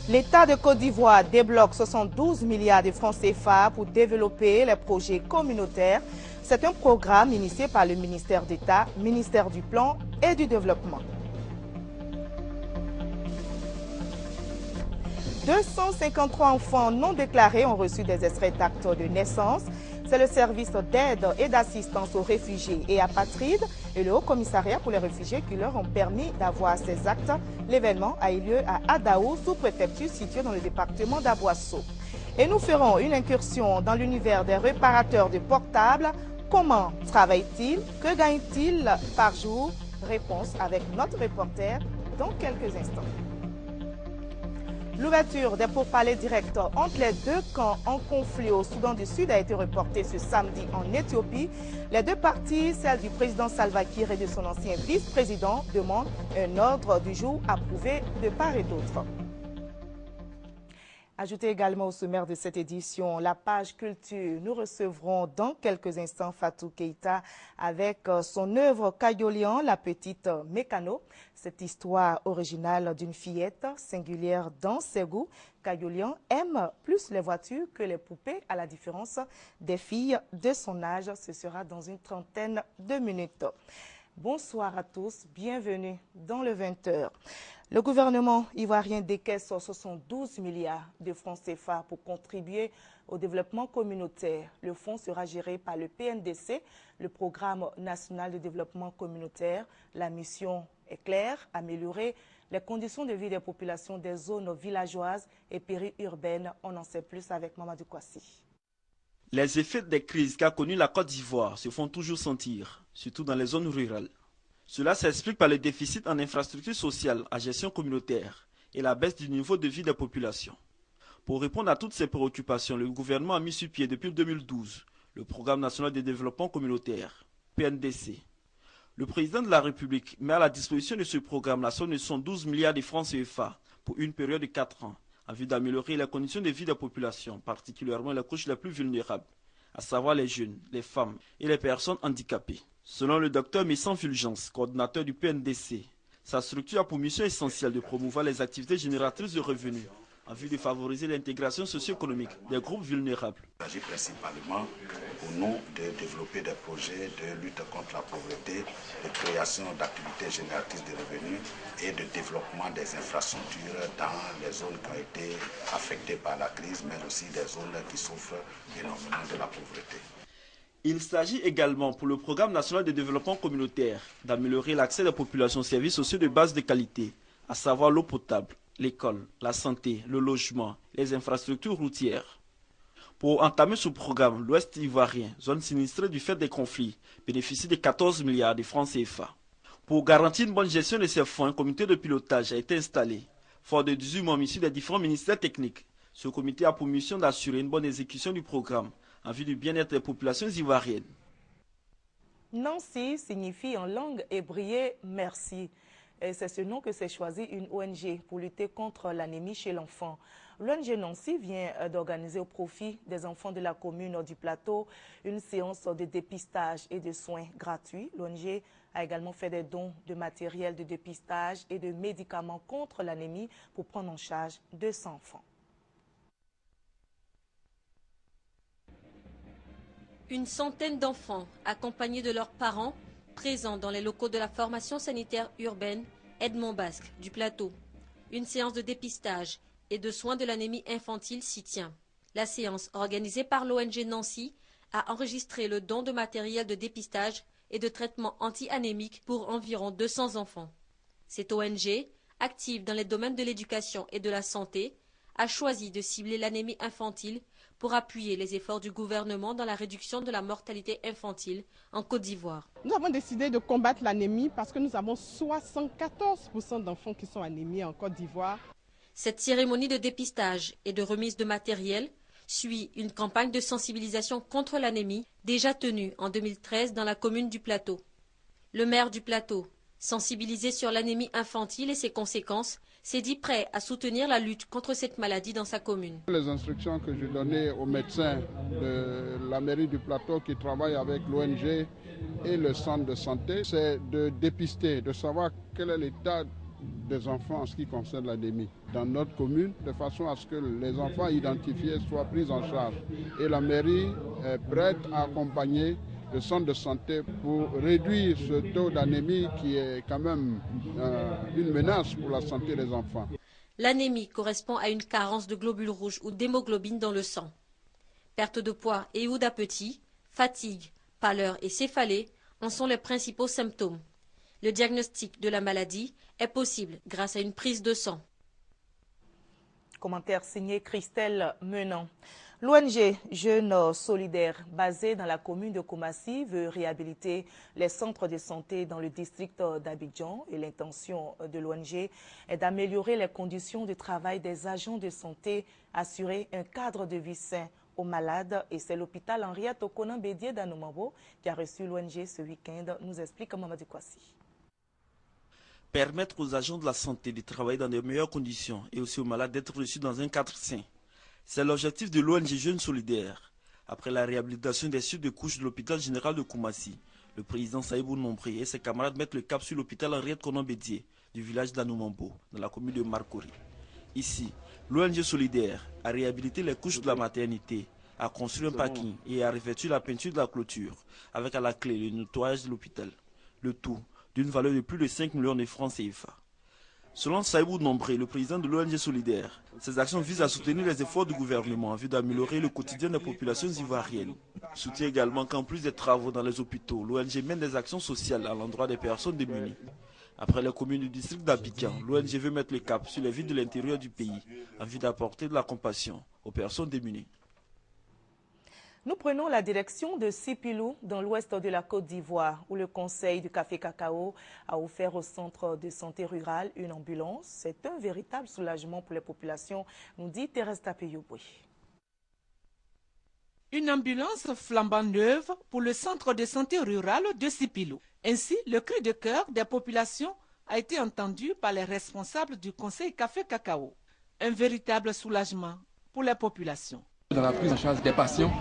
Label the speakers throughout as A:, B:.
A: L'État de Côte d'Ivoire débloque 72 milliards de francs CFA pour développer les projets communautaires. C'est un programme initié par le ministère d'État, ministère du Plan et du Développement. 253 enfants non déclarés ont reçu des extraits d'actes de naissance. C'est le service d'aide et d'assistance aux réfugiés et apatrides et le Haut Commissariat pour les réfugiés qui leur ont permis d'avoir ces actes. L'événement a eu lieu à Adaou, sous-préfecture située dans le département d'Aboisseau. Et nous ferons une incursion dans l'univers des réparateurs de portables. Comment travaillent-ils? Que gagnent-ils par jour? Réponse avec notre reporter dans quelques instants. L'ouverture des pourparlers directs entre les deux camps en conflit au Soudan du Sud a été reportée ce samedi en Éthiopie. Les deux parties, celle du président Salva Kiir et de son ancien vice-président, demandent un ordre du jour approuvé de part et d'autre. Ajoutez également au sommaire de cette édition la page culture. Nous recevrons dans quelques instants Fatou Keïta avec son œuvre Kayolian, la petite mécano. Cette histoire originale d'une fillette singulière dans ses goûts. Kayolian aime plus les voitures que les poupées, à la différence des filles de son âge. Ce sera dans une trentaine de minutes. Bonsoir à tous, bienvenue dans le 20h. Le gouvernement ivoirien décaisse 72 milliards de francs CFA pour contribuer au développement communautaire. Le fonds sera géré par le PNDC, le Programme national de développement communautaire. La mission est claire, améliorer les conditions de vie des populations des zones villageoises et périurbaines. On en sait plus avec Mamadou Kwasi.
B: Les effets des crises qu'a connues la Côte d'Ivoire se font toujours sentir, surtout dans les zones rurales. Cela s'explique par le déficit en infrastructures sociales à gestion communautaire et la baisse du niveau de vie des populations. Pour répondre à toutes ces préoccupations, le gouvernement a mis sur pied depuis 2012 le Programme national de développement communautaire, PNDC. Le président de la République met à la disposition de ce programme la somme de 112 milliards de francs CFA pour une période de 4 ans, en vue d'améliorer les conditions de vie des populations, particulièrement les couches les plus vulnérables, à savoir les jeunes, les femmes et les personnes handicapées. Selon le docteur Messan Fulgence, coordinateur du PNDC, sa structure a pour mission essentielle de promouvoir les activités génératrices de revenus en vue de favoriser l'intégration socio-économique des groupes vulnérables.
C: Il s'agit principalement pour nous de développer des projets de lutte contre la pauvreté, de création d'activités génératrices de revenus et de développement des infrastructures dans les zones qui ont été affectées par la crise, mais aussi des zones qui souffrent énormément de la pauvreté.
B: Il s'agit également pour le Programme national de développement communautaire d'améliorer l'accès des populations aux services sociaux de base de qualité, à savoir l'eau potable, l'école, la santé, le logement, les infrastructures routières. Pour entamer ce programme, l'Ouest ivoirien, zone sinistrée du fait des conflits, bénéficie de 14 milliards de francs CFA. Pour garantir une bonne gestion de ces fonds, un comité de pilotage a été installé. Fort de 18 membres issus des différents ministères techniques, ce comité a pour mission d'assurer une bonne exécution du programme en vue du bien-être des populations ivoiriennes.
A: Nancy signifie en langue hébraïque « merci ». C'est ce nom que s'est choisi une ONG pour lutter contre l'anémie chez l'enfant. L'ONG Nancy vient d'organiser au profit des enfants de la commune du Plateau une séance de dépistage et de soins gratuits. L'ONG a également fait des dons de matériel de dépistage et de médicaments contre l'anémie pour prendre en charge 200 enfants.
D: Une centaine d'enfants, accompagnés de leurs parents, présents dans les locaux de la formation sanitaire urbaine Edmond Basque du Plateau. Une séance de dépistage et de soins de l'anémie infantile s'y tient. La séance, organisée par l'ONG Nancy, a enregistré le don de matériel de dépistage et de traitement anti-anémique pour environ 200 enfants. Cette ONG, active dans les domaines de l'éducation et de la santé, a choisi de cibler l'anémie infantile pour appuyer les efforts du gouvernement dans la réduction de la mortalité infantile en Côte d'Ivoire.
E: Nous avons décidé de combattre l'anémie parce que nous avons 74% d'enfants qui sont anémiés en Côte d'Ivoire.
D: Cette cérémonie de dépistage et de remise de matériel suit une campagne de sensibilisation contre l'anémie déjà tenue en 2013 dans la commune du Plateau. Le maire du Plateau, sensibilisé sur l'anémie infantile et ses conséquences, s'est dit prêt à soutenir la lutte contre cette maladie dans sa commune.
F: Les instructions que j'ai données aux médecins de la mairie du Plateau qui travaillent avec l'ONG et le centre de santé, c'est de dépister, de savoir quel est l'état des enfants en ce qui concerne l'anémie dans notre commune, de façon à ce que les enfants identifiés soient pris en charge. Et la mairie est prête à accompagner le centre de santé pour réduire ce taux d'anémie qui est quand même une menace pour la santé des enfants.
D: L'anémie correspond à une carence de globules rouges ou d'hémoglobine dans le sang. Perte de poids et ou d'appétit, fatigue, pâleur et céphalée en sont les principaux symptômes. Le diagnostic de la maladie est possible grâce à une prise de sang.
A: Commentaire signé Christelle Menant. L'ONG Jeunes Solidaires, basée dans la commune de Koumassi, veut réhabiliter les centres de santé dans le district d'Abidjan. Et l'intention de l'ONG est d'améliorer les conditions de travail des agents de santé, assurer un cadre de vie sain aux malades. Et c'est l'hôpital Henriette Okonan Bédié d'Anoumambo qui a reçu l'ONG ce week-end, nous explique Mamadou Kwasi.
B: Permettre aux agents de la santé de travailler dans de meilleures conditions et aussi aux malades d'être reçus dans un cadre sain. C'est l'objectif de l'ONG Jeunes Solidaires. Après la réhabilitation des suites de couches de l'hôpital général de Koumassi, le président Saïbou Nombré et ses camarades mettent le cap sur l'hôpital Henriette Konan Bédié du village d'Anoumambo, dans la commune de Marcory. Ici, l'ONG Solidaire a réhabilité les couches de la maternité, a construit un parking et a revêtu la peinture de la clôture, avec à la clé le nettoyage de l'hôpital. Le tout d'une valeur de plus de 5 millions de francs CFA. Selon Saïbou Nombré, le président de l'ONG Solidaire, ces actions visent à soutenir les efforts du gouvernement en vue d'améliorer le quotidien des populations ivoiriennes. Soutient également qu'en plus des travaux dans les hôpitaux, l'ONG mène des actions sociales à l'endroit des personnes démunies. Après les communes du district d'Abidjan, l'ONG veut mettre le cap sur les villes de l'intérieur du pays en vue d'apporter de la compassion aux personnes démunies.
A: Nous prenons la direction de Sipilou, dans l'ouest de la Côte d'Ivoire, où le Conseil du Café Cacao a offert au centre de santé rural une ambulance. C'est un véritable soulagement pour les populations, nous dit Thérèse Tapeyouboui.
G: Une ambulance flambant neuve pour le centre de santé rural de Sipilou. Ainsi, le cri de cœur des populations a été entendu par les responsables du Conseil Café Cacao. Un véritable soulagement pour les populations.
H: Dans la prise en charge des patients,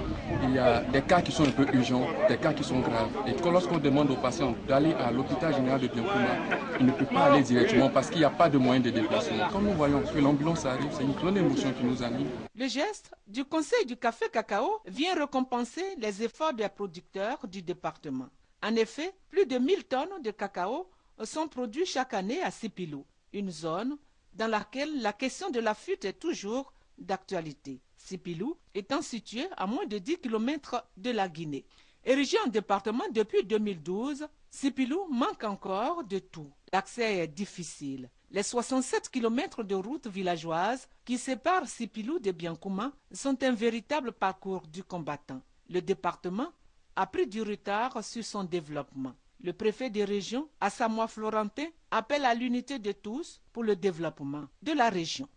H: il y a des cas qui sont un peu urgents, des cas qui sont graves. Et lorsqu'on demande aux patients d'aller à l'hôpital général de Biancouma, ils ne peuvent pas aller directement parce qu'il n'y a pas de moyen de déplacement. Quand nous voyons que l'ambulance arrive, c'est une grande émotion qui nous anime.
G: Le geste du Conseil du Café Cacao vient récompenser les efforts des producteurs du département. En effet, plus de 1000 tonnes de cacao sont produits chaque année à Sipilou, une zone dans laquelle la question de la fuite est toujours d'actualité. Sipilou étant situé à moins de 10 km de la Guinée. Érigé en département depuis 2012, Sipilou manque encore de tout. L'accès est difficile. Les 67 km de route villageoise qui séparent Sipilou de Biancouma sont un véritable parcours du combattant. Le département a pris du retard sur son développement. Le préfet de région, Asamoah Florentin, appelle à l'unité de tous pour le développement de la région.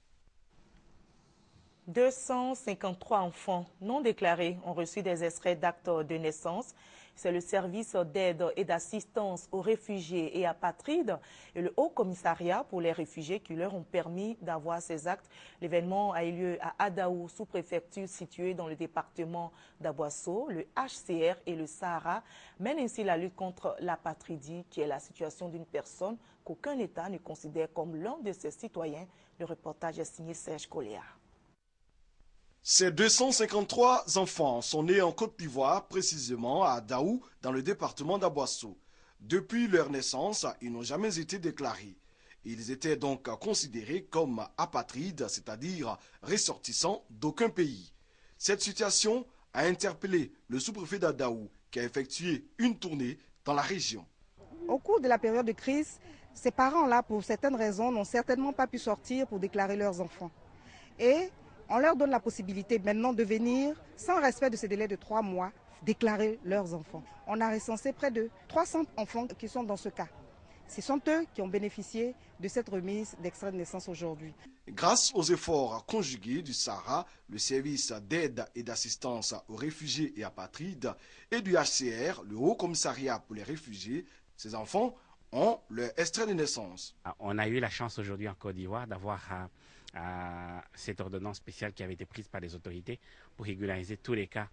A: 253 enfants non déclarés ont reçu des extraits d'actes de naissance. C'est le service d'aide et d'assistance aux réfugiés et apatrides et le Haut Commissariat pour les réfugiés qui leur ont permis d'avoir ces actes. L'événement a eu lieu à Adaou, sous-préfecture située dans le département d'Aboisseau. Le HCR et le Sahara mènent ainsi la lutte contre l'apatridie, qui est la situation d'une personne qu'aucun État ne considère comme l'un de ses citoyens. Le reportage est signé Serge Coléa.
I: Ces 253 enfants sont nés en Côte d'Ivoire, précisément à Adaou, dans le département d'Aboisseau. Depuis leur naissance, ils n'ont jamais été déclarés. Ils étaient donc considérés comme apatrides, c'est-à-dire ressortissants d'aucun pays. Cette situation a interpellé le sous-préfet d'Adaou, qui a effectué une tournée dans la région.
J: Au cours de la période de crise, ces parents-là, pour certaines raisons, n'ont certainement pas pu sortir pour déclarer leurs enfants. Et on leur donne la possibilité maintenant de venir, sans respect de ces délais de 3 mois, déclarer leurs enfants. On a recensé près de 300 enfants qui sont dans ce cas. Ce sont eux qui ont bénéficié de cette remise d'extrait de naissance aujourd'hui.
I: Grâce aux efforts conjugués du Sahara, le service d'aide et d'assistance aux réfugiés et apatrides et du HCR, le Haut Commissariat pour les réfugiés, ces enfants ont leur extrait de naissance.
K: On a eu la chance aujourd'hui en Côte d'Ivoire d'avoir cette ordonnance spéciale qui avait été prise par les autorités pour régulariser tous les cas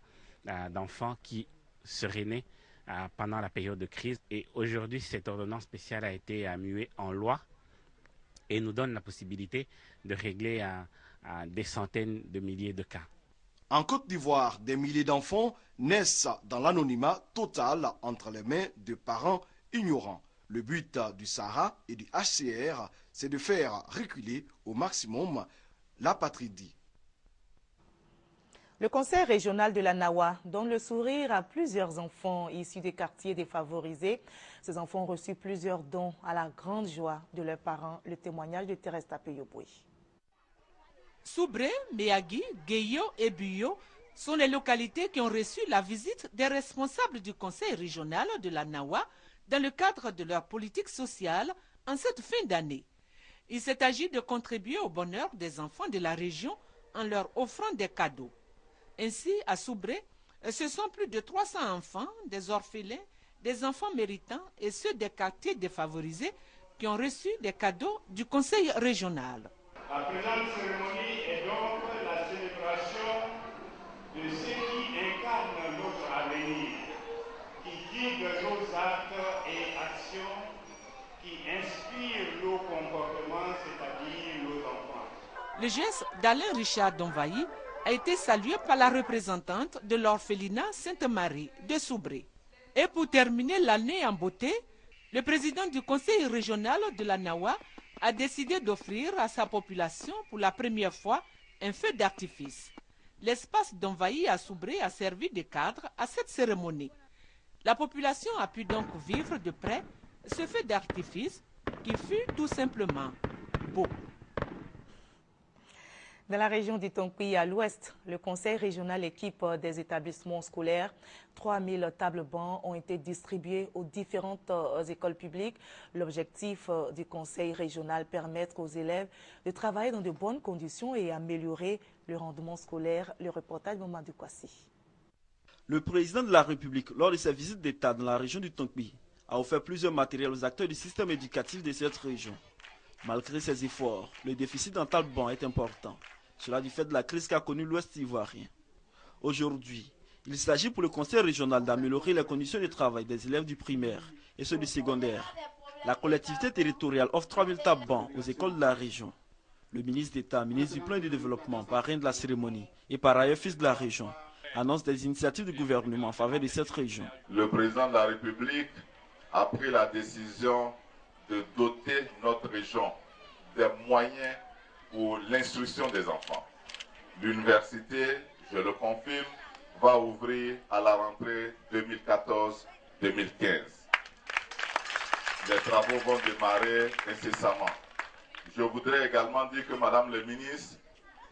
K: d'enfants qui seraient nés pendant la période de crise. Et aujourd'hui, cette ordonnance spéciale a été muée en loi et nous donne la possibilité de régler à des centaines de milliers de cas.
I: En Côte d'Ivoire, des milliers d'enfants naissent dans l'anonymat total entre les mains de parents ignorants. Le but du Sahara et du HCR, c'est de faire reculer au maximum l'apatridie.
A: Le conseil régional de la Nawa donne le sourire à plusieurs enfants issus des quartiers défavorisés. Ces enfants ont reçu plusieurs dons à la grande joie de leurs parents. Le témoignage de Thérèse Tapeyoboué.
G: Soubré, Méagui, Gueyo et Buyo sont les localités qui ont reçu la visite des responsables du conseil régional de la Nawa dans le cadre de leur politique sociale en cette fin d'année. Il s'est agi de contribuer au bonheur des enfants de la région en leur offrant des cadeaux. Ainsi, à Soubré, ce sont plus de 300 enfants, des orphelins, des enfants méritants et ceux des quartiers défavorisés qui ont reçu des cadeaux du conseil régional.
L: La présente cérémonie est donc la célébration de ce qui incarne notre avenir, qui guide nos actes et actions, qui inspire nos comportements, c'est-à-dire nos enfants.
G: Le geste d'Alain Richard Donvailly a été salué par la représentante de l'orphelinat Sainte-Marie de Soubré. Et pour terminer l'année en beauté, le président du conseil régional de la Nawa a décidé d'offrir à sa population pour la première fois un feu d'artifice. L'espace d'Envahi à Soubré a servi de cadre à cette cérémonie. La population a pu donc vivre de près ce feu d'artifice qui fut tout simplement beau.
A: Dans la région du Tonki à l'ouest, le conseil régional équipe des établissements scolaires. 3000 tables bancs ont été distribuées aux différentes écoles publiques. L'objectif du conseil régional, permettre aux élèves de travailler dans de bonnes conditions et améliorer le rendement scolaire. Le reportage de Mamadou Kwasi.
B: Le président de la République, lors de sa visite d'État dans la région du Tonki, a offert plusieurs matériels aux acteurs du système éducatif de cette région. Malgré ses efforts, le déficit en tables bancs est important. Cela du fait de la crise qu'a connue l'Ouest ivoirien. Aujourd'hui, il s'agit pour le conseil régional d'améliorer les conditions de travail des élèves du primaire et ceux du secondaire. La collectivité territoriale offre 3000 tables bancs aux écoles de la région. Le ministre d'État, ministre du Plan et du Développement, parrain de la cérémonie et par ailleurs fils de la région, annonce des initiatives du gouvernement en faveur de cette région.
M: Le président de la République a pris la décision de doter notre région des moyens pour l'instruction des enfants. L'université, je le confirme, va ouvrir à la rentrée 2014-2015. Les travaux vont démarrer incessamment. Je voudrais également dire que Madame le ministre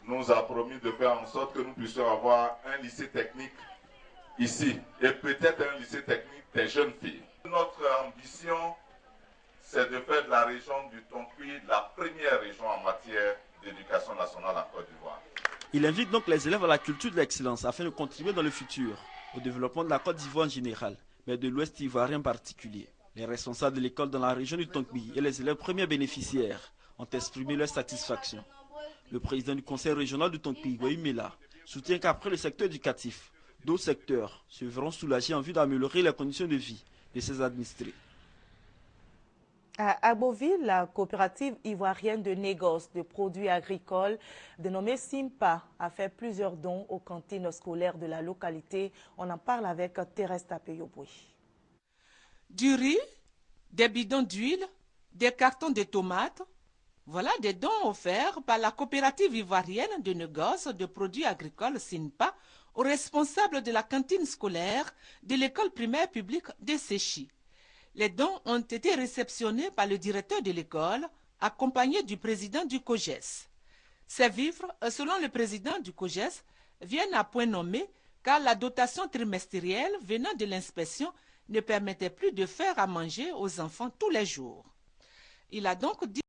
M: nous a promis de faire en sorte que nous puissions avoir un lycée technique ici et peut-être un lycée technique des jeunes filles. Notre ambition, c'est de faire de la région du Tonki la première région en matière d'éducation nationale en Côte d'Ivoire.
B: Il invite donc les élèves à la culture de l'excellence afin de contribuer dans le futur au développement de la Côte d'Ivoire en général, mais de l'Ouest ivoirien en particulier. Les responsables de l'école dans la région du Tonki et les élèves premiers bénéficiaires ont exprimé leur satisfaction. Le président du conseil régional du Tonki, Goï Mela, soutient qu'après le secteur éducatif, d'autres secteurs se verront soulagés en vue d'améliorer les conditions de vie de ses administrés.
A: À Beauville, la coopérative ivoirienne de négoce de produits agricoles dénommée Simpa a fait plusieurs dons aux cantines scolaires de la localité. On en parle avec Thérèse Tapeyoboué.
G: Du riz, des bidons d'huile, des cartons de tomates. Voilà des dons offerts par la coopérative ivoirienne de négoce de produits agricoles Simpa aux responsables de la cantine scolaire de l'école primaire publique de Séchi. Les dons ont été réceptionnés par le directeur de l'école, accompagné du président du COGES. Ces vivres, selon le président du COGES, viennent à point nommé car la dotation trimestrielle venant de l'inspection ne permettait plus de faire à manger aux enfants tous les jours. Il a donc dit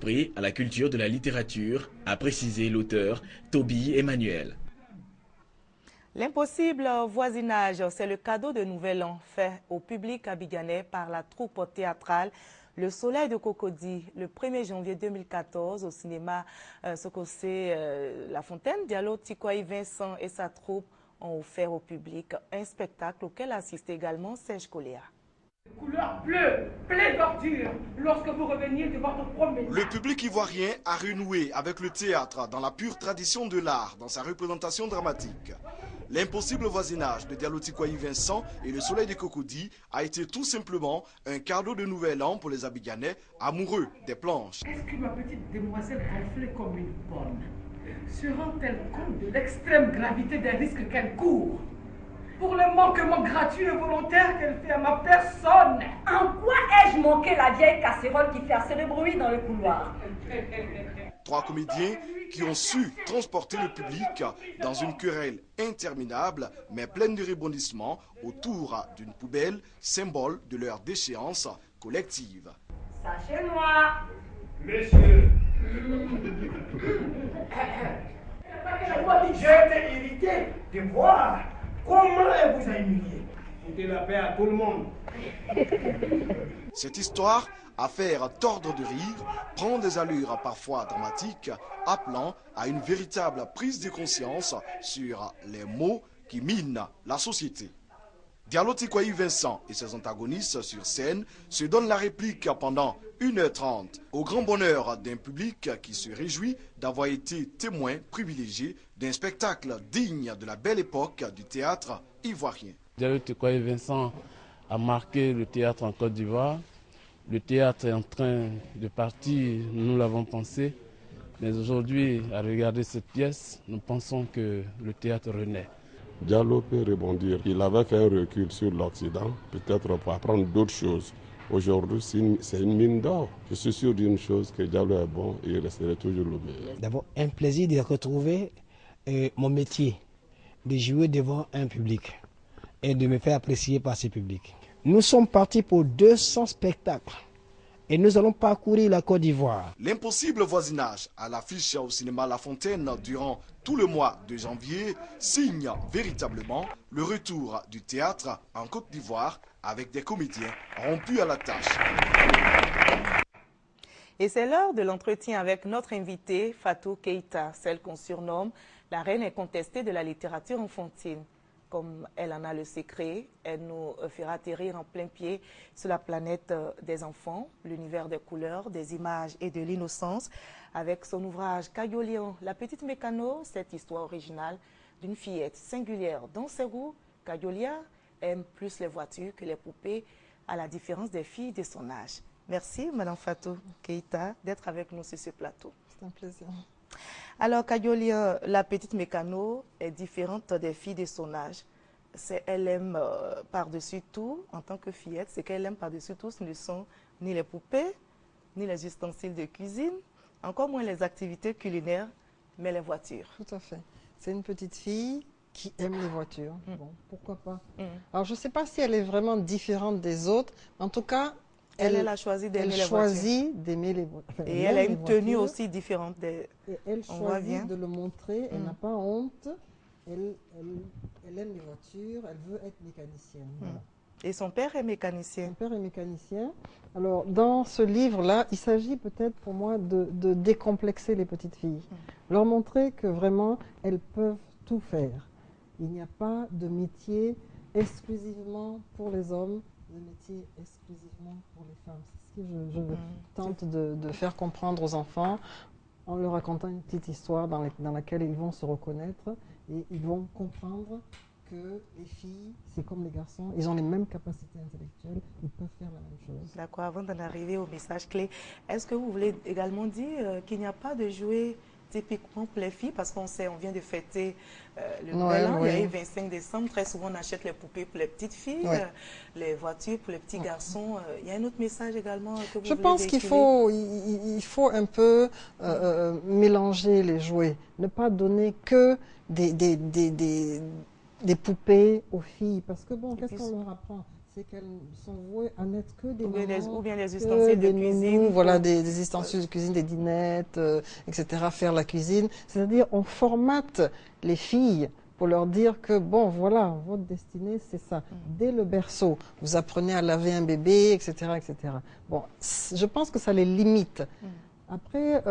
N: l'esprit, à la culture de la littérature, a précisé l'auteur Toby Emmanuel.
A: L'impossible voisinage, c'est le cadeau de Nouvel An fait au public abidjanais par la troupe théâtrale Le Soleil de Cocody le 1er janvier 2014 au cinéma Sokosé La Fontaine. Diallo Tikwaï Vincent et sa troupe ont offert au public un spectacle auquel assiste également Serge Coléa.
O: Couleur bleue, pleine d'ordures, lorsque vous reveniez de votre promenade.
I: Le public ivoirien a renoué avec le théâtre dans la pure tradition de l'art, dans sa représentation dramatique. L'impossible voisinage de Diallo Tikwaï Vincent et le Soleil de Cocody a été tout simplement un cadeau de Nouvel An pour les Abidjanais amoureux des planches.
O: Est-ce que ma petite demoiselle gonflée comme une bonne se rend-elle compte de l'extrême gravité des risques qu'elle court pour le manquement gratuit et volontaire qu'elle fait à ma personne?
P: En quoi ai-je manqué la vieille casserole qui fait assez de bruit dans le couloir?
I: 3 comédiens qui ont su transporter le public dans une querelle interminable mais pleine de rebondissements autour d'une poubelle, symbole de leur déchéance collective.
P: Sachez-moi,
O: monsieur. J'ai été irrité de voir comment elle vous a humilié. Foutez la paix à tout le monde.
I: Cette histoire, à faire tordre de rire, prend des allures parfois dramatiques, appelant à une véritable prise de conscience sur les maux qui minent la société. Diallo Tikwaï Vincent et ses antagonistes sur scène se donnent la réplique pendant 1h30, au grand bonheur d'un public qui se réjouit d'avoir été témoin privilégié d'un spectacle digne de la belle époque du théâtre ivoirien.
Q: Diallo Tikwaï Vincent a marqué le théâtre en Côte d'Ivoire. Le théâtre est en train de partir, nous l'avons pensé, mais aujourd'hui, à regarder cette pièce, nous pensons que le théâtre renaît.
R: Diallo peut rebondir. Il avait fait un recul sur l'Occident, peut-être pour apprendre d'autres choses. Aujourd'hui, c'est une mine d'or. Je suis sûr d'une chose, que Diallo est bon et il resterait toujours le meilleur.
S: D'abord, un plaisir de retrouver mon métier, de jouer devant un public et de me faire apprécier par ce public. Nous sommes partis pour 200 spectacles et nous allons parcourir la Côte d'Ivoire.
I: L'impossible voisinage à l'affiche au cinéma La Fontaine durant tout le mois de janvier signe véritablement le retour du théâtre en Côte d'Ivoire avec des comédiens rompus à la tâche.
A: Et c'est l'heure de l'entretien avec notre invitée Fatou Keïta, celle qu'on surnomme la reine incontestée de la littérature enfantine. Comme elle en a le secret, elle nous fera atterrir en plein pied sur la planète des enfants, l'univers des couleurs, des images et de l'innocence, avec son ouvrage Kayolian, la petite mécano, cette histoire originale d'une fillette singulière dans ses goûts. Kayolia aime plus les voitures que les poupées, à la différence des filles de son âge. Merci, Madame Fatou Keïta, d'être avec nous sur ce plateau.
T: C'est un plaisir.
A: Alors, Kayolia, la petite mécano est différente des filles de son âge. Elle aime par-dessus tout, en tant que fillette, ce qu'elle aime par-dessus tout, ce ne sont ni les poupées, ni les ustensiles de cuisine, encore moins les activités culinaires, mais les voitures.
T: Tout à fait. C'est une petite fille qui aime les voitures. Bon, pourquoi pas. Alors, je ne sais pas si elle est vraiment différente des autres. En tout cas,
A: elle a choisi d'aimer les voitures.
T: Elle choisit d'aimer les voitures. Enfin,
A: et elle a une tenue aussi différente.
T: Et elle choisit de le montrer. Elle n'a pas honte. Elle aime les voitures. Elle veut être mécanicienne. Voilà.
A: Et son père est mécanicien.
T: Son père est mécanicien. Alors, dans ce livre-là, il s'agit peut-être pour moi de décomplexer les petites filles. Leur montrer que vraiment, elles peuvent tout faire. Il n'y a pas de métier exclusivement pour les hommes, de métier exclusivement pour les femmes. C'est ce que je tente de faire comprendre aux enfants en leur racontant une petite histoire dans laquelle ils vont se reconnaître et ils vont comprendre que les filles, c'est comme les garçons, ils ont les mêmes capacités intellectuelles, ils peuvent faire la même chose.
A: D'accord, avant d'en arriver au message clé, est-ce que vous voulez également dire qu'il n'y a pas de jouets typiquement pour les filles, parce qu'on sait, on vient de fêter le Nouvel An, il y a eu 25 décembre, très souvent on achète les poupées pour les petites filles, les voitures pour les petits garçons. Il y a un autre message également que vous voulez
T: Je pense qu'il faut un peu mélanger les jouets, ne pas donner que des poupées aux filles, parce que bon, qu'est-ce qu'on leur apprend? c'est qu'elles sont vouées à n'être que des
A: ou bien des ustensiles de cuisine.
T: Voilà, des ustensiles de cuisine, des dinettes, etc., faire la cuisine. C'est-à-dire, on formate les filles pour leur dire que, bon, voilà, votre destinée, c'est ça. Dès le berceau, vous apprenez à laver un bébé, etc., etc. Bon, je pense que ça les limite. Après,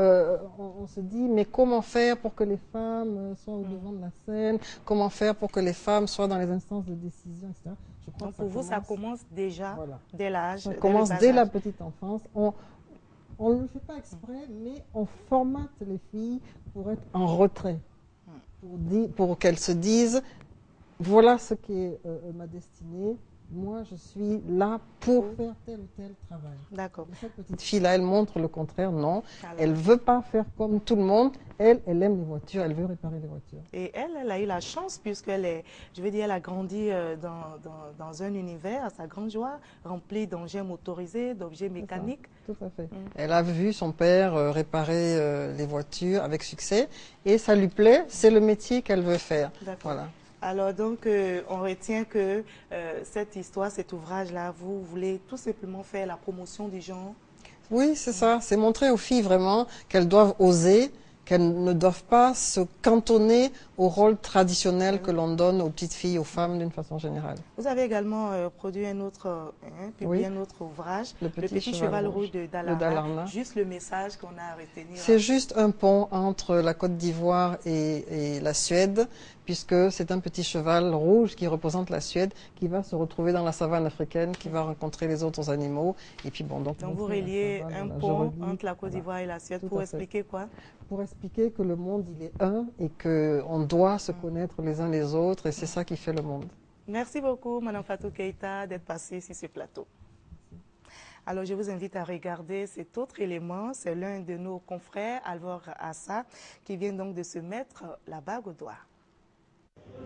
T: on se dit, mais comment faire pour que les femmes soient au devant de la scène? Comment faire pour que les femmes soient dans les instances de décision, etc. Je crois
A: Donc pour vous, ça commence déjà dès l'âge.
T: Ça commence dès la petite enfance. On ne le fait pas exprès, mais on formate les filles pour être en retrait. Pour qu'elles se disent, voilà ce qui est ma destinée. Moi, je suis là pour faire tel ou tel travail.
A: D'accord.
T: Cette petite fille-là, elle montre le contraire. Non, elle ne veut pas faire comme tout le monde. Elle aime les voitures, elle veut réparer les voitures.
A: Et elle a eu la chance, puisqu'elle est, je veux dire, elle a grandi dans un univers, à sa grande joie, rempli d'engins motorisés, d'objets mécaniques.
T: Tout à fait. Elle a vu son père réparer les voitures avec succès. Et ça lui plaît, c'est le métier qu'elle veut faire. Voilà.
A: Alors donc, on retient que cette histoire, cet ouvrage-là, vous voulez tout simplement faire la promotion du genre?
T: Oui, c'est ça. C'est montrer aux filles vraiment qu'elles doivent oser, qu'elles ne doivent pas se cantonner au rôle traditionnel que l'on donne aux petites filles, aux femmes d'une façon générale.
A: Vous avez également produit un autre, publié un autre ouvrage, Le Petit Cheval Rouge de Dalarna. Juste le message qu'on a à retenir.
T: C'est juste un pont entre la Côte d'Ivoire et la Suède, puisque c'est un petit cheval rouge qui représente la Suède, qui va se retrouver dans la savane africaine, qui va rencontrer les autres animaux. Et puis bon, donc
A: vous reliez un pont entre la Côte d'Ivoire et la Suède pour expliquer quoi?
T: Pour expliquer que le monde, il est un et qu'on doit se connaître les uns les autres, et c'est ça qui fait le monde.
A: Merci beaucoup, Mme Fatou Keïta, d'être passée sur ce plateau. Alors, je vous invite à regarder cet autre élément. C'est l'un de nos confrères, Alvor Assa, qui vient donc de se mettre la bague au doigt.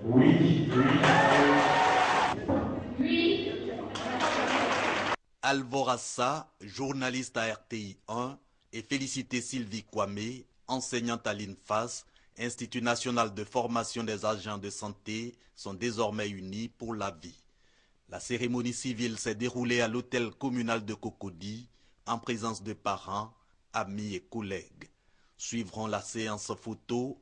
U: Oui.
V: Alvor Assa, journaliste à RTI 1, et félicité Sylvie Kwame, enseignante à l'INFAS, Institut national de formation des agents de santé, sont désormais unis pour la vie. La cérémonie civile s'est déroulée à l'hôtel communal de Cocody, en présence de parents, amis et collègues. Suivront la séance photo.